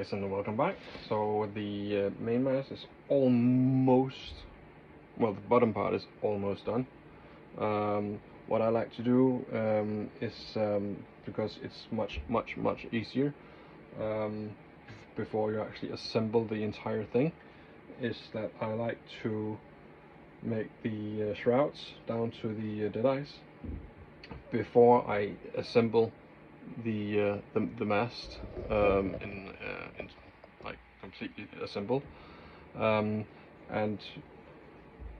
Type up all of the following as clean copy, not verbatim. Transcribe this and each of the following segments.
guys, and welcome back. So the main mast is almost, well, the bottom part is almost done. What I like to do is, because it's much easier before you actually assemble the entire thing, is that I like to make the shrouds down to the dead eyes before I assemble the mast in like completely assembled. And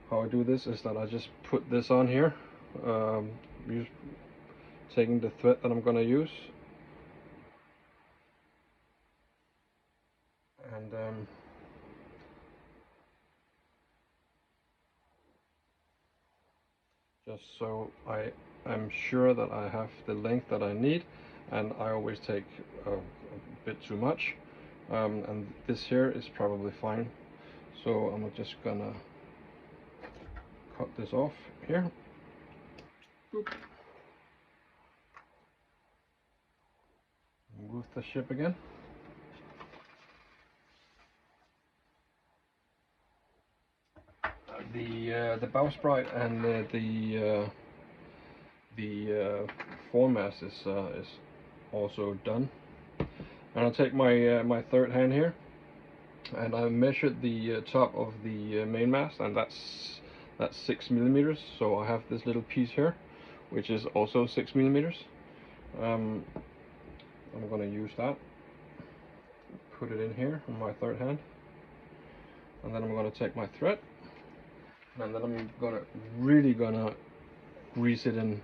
how I do this is that I just put this on here, taking the thread that I'm going to use, and just so I'm sure that I have the length that I need, and I always take a bit too much, and this here is probably fine, so I'm just gonna cut this off here. Boop. Move the ship again. The bowsprit and the foremast is also done, and I'll take my my third hand here, and I measured the top of the mainmast, and that's 6 millimeters. So I have this little piece here, which is also 6 millimeters. I'm going to use that, put it in here on my third hand, and then I'm going to take my thread, and then I'm really gonna grease it in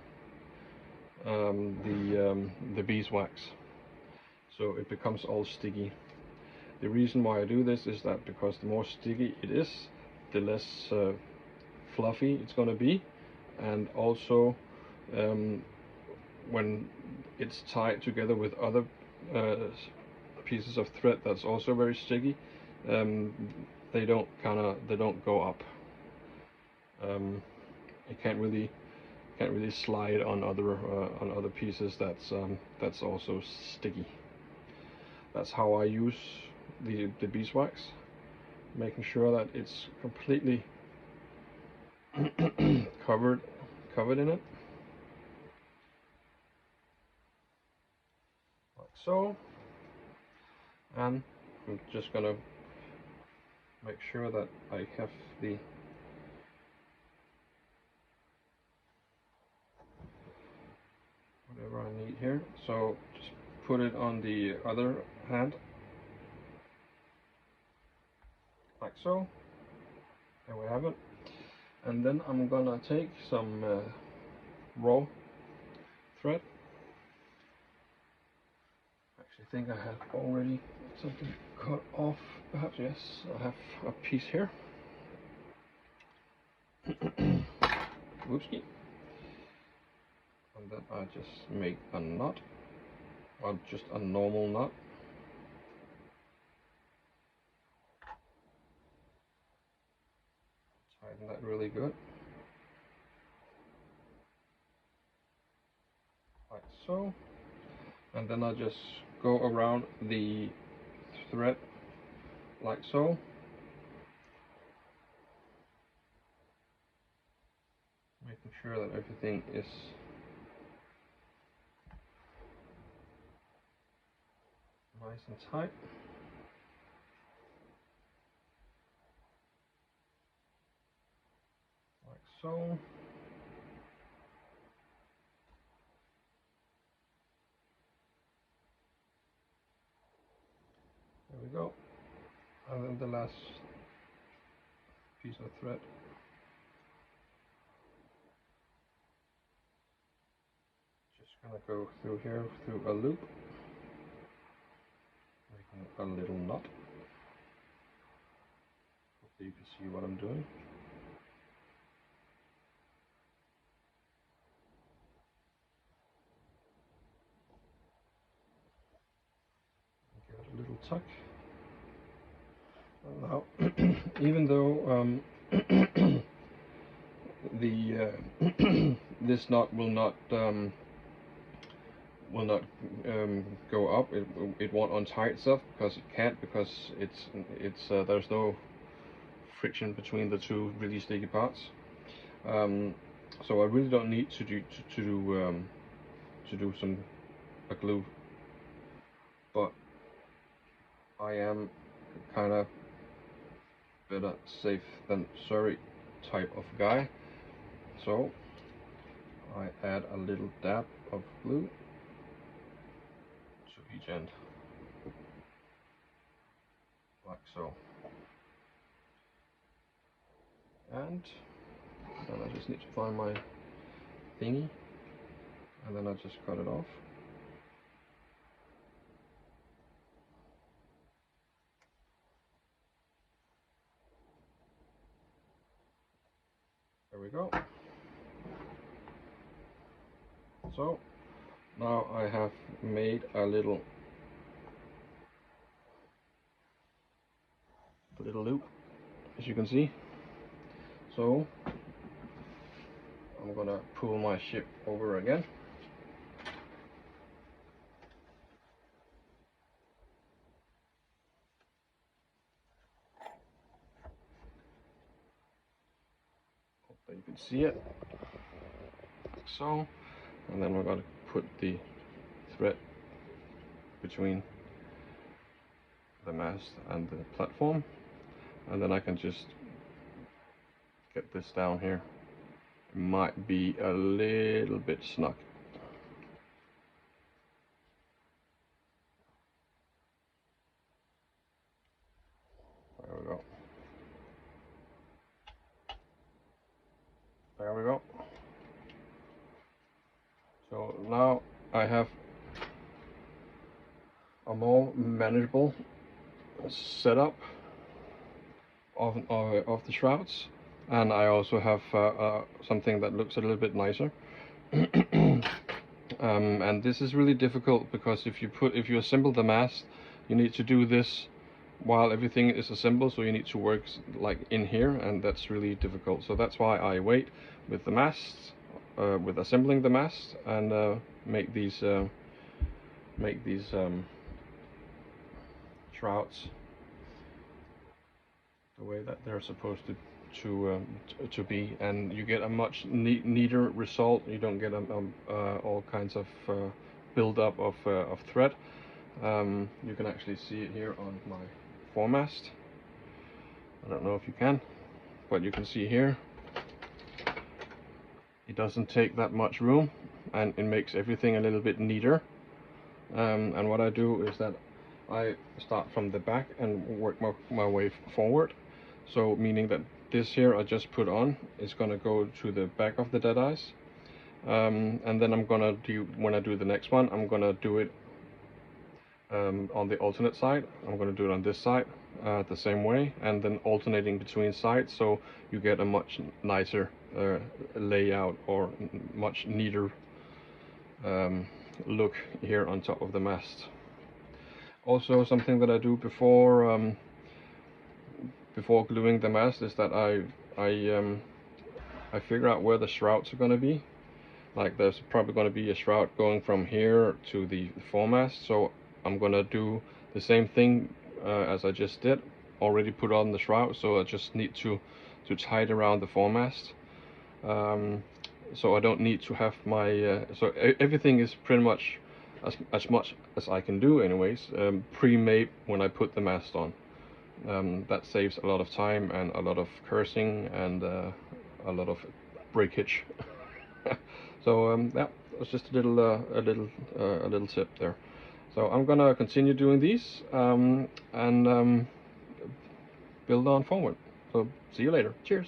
the beeswax, so it becomes all sticky. The reason why I do this is that because the more sticky it is, the less fluffy it's going to be, and also when it's tied together with other pieces of thread that's also very sticky, they don't go up. It can't really slide on other pieces that's also sticky. That's how I use the beeswax, making sure that it's completely covered in it, like so. And I'm just gonna make sure that I have the whatever I need here, so just put it on the other hand, like so. There we have it. And then I'm gonna take some raw thread. I actually think I have already something cut off, perhaps. Yes, I have a piece here. Whoopsie. And then I just make a knot, or just a normal knot. Tighten that really good, like so. And then I just go around the thread like so. Making sure that everything is nice and tight. Like so. There we go. And then the last piece of thread. Just gonna go through here through a loop, making a little knot. Hopefully you can see what I'm doing. Give it a little tuck. And now, even though the this knot will not will not go up. It won't untie itself because it can't, because there's no friction between the two really sticky parts. So I really don't need to do some glue, but I am kind of better safe than sorry type of guy. So I add a little dab of glue to each end, like so. And then I just need to find my thingy, and then I just cut it off. There we go. So now I have made a little loop, as you can see. So I'm gonna pull my ship over again. Hope that you can see it, like so. And then we're gonna put the thread between the mast and the platform, and then I can just get this down here. It might be a little bit snug. There we go. There we go. So now I have a more manageable setup of the shrouds, and I also have something that looks a little bit nicer. And this is really difficult because if you assemble the mast, you need to do this while everything is assembled, so you need to work like in here, and that's really difficult. So that's why I wait with the masts, with assembling the mast, and make these shrouds the way that they're supposed to be, and you get a much neater result. You don't get all kinds of build up of thread. You can actually see it here on my foremast. I don't know if you can, but you can see here it doesn't take that much room, and it makes everything a little bit neater. And what I do is that I start from the back and work my way forward. So meaning that this here I just put on is going to go to the back of the dead eyes, and then I'm gonna do, when I do the next one, I'm gonna do it on the alternate side. I'm going to do it on this side the same way, and then alternating between sides, so you get a much nicer layout, or much neater look here on top of the mast. Also, something that I do before gluing the mast is that I figure out where the shrouds are going to be. Like, there's probably going to be a shroud going from here to the foremast, so I'm gonna do the same thing as I just did. Already put on the shroud, so I just need to tie it around the foremast. So I don't need to have my so everything is pretty much as much as I can do anyways pre-made when I put the mast on. That saves a lot of time and a lot of cursing and a lot of breakage. So yeah, it's just a little tip there. So I'm gonna continue doing these and build on forward. So see you later. Cheers.